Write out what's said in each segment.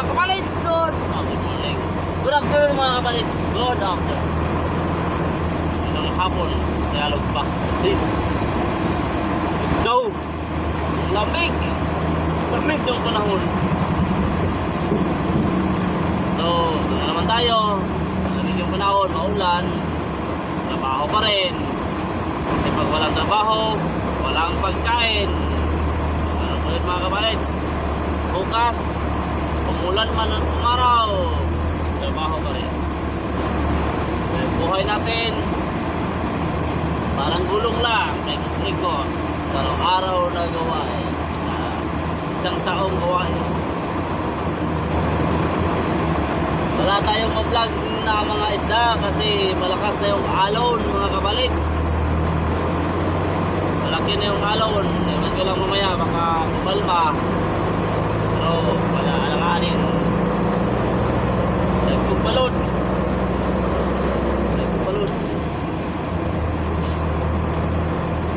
kapalids, good morning. Good afternoon mga kapalids, good afternoon. Ilang hapon, dialog pa. Go! Lamig! Lamig ng panahon. So, doon na naman tayo. Lamig yung panahon, maulan. Trabaho pa rin. Kasi pag walang trabaho, walang pagkain. Ano po yun mga kapalids? Bukas, umulan man ang umaraw, trabaho pa rin. Sa buhay natin, parang gulong lang, ikot-ikot sa araw na gawain, sa isang taong gawain. Wala tayong ma-vlog na mga isda kasi malakas na yung alon mga kapalids. Malaki na yung alon, ewan ko lang mamaya baka kumalma. Pero wala alanganin. Nagkubalod.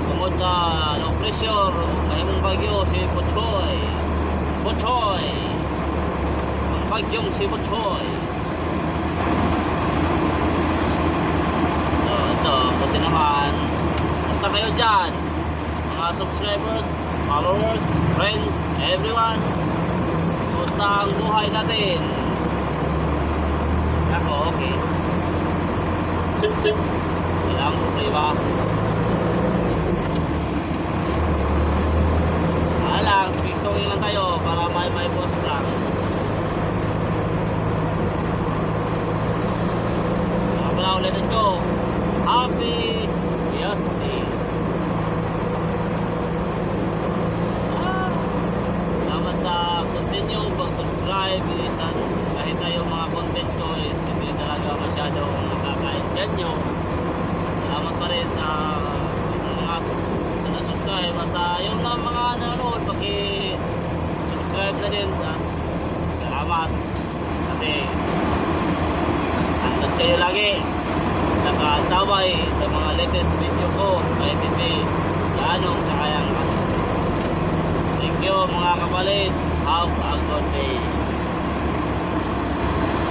Tungkol sa low pressure, mahimong bagyo si Butchoy. Ang bagyong si Butchoy. So ito, buti naman. Basta kayo dyan, mga subscribers, followers, friends, everyone. Kumusta ang buhay natin? Ako, okay. Walang problema. Alang, picturing lang tayo para may post lang. Mga pala ulit ko. Happy Fiesta. Salamat sa continue pag-subscribe. Kahit tayo mga content ko is hindi talaga masyadong nakakaintend nyo. Salamat pa rin sa mga sa na-subscribe at sa yung mga nanonood paki-subscribe na din. Salamat kasi andun kayo lagi nakaantabay sa mga latest video ko kahit hindi ganong kakayang. Thank you mga kapalids. Have a good day.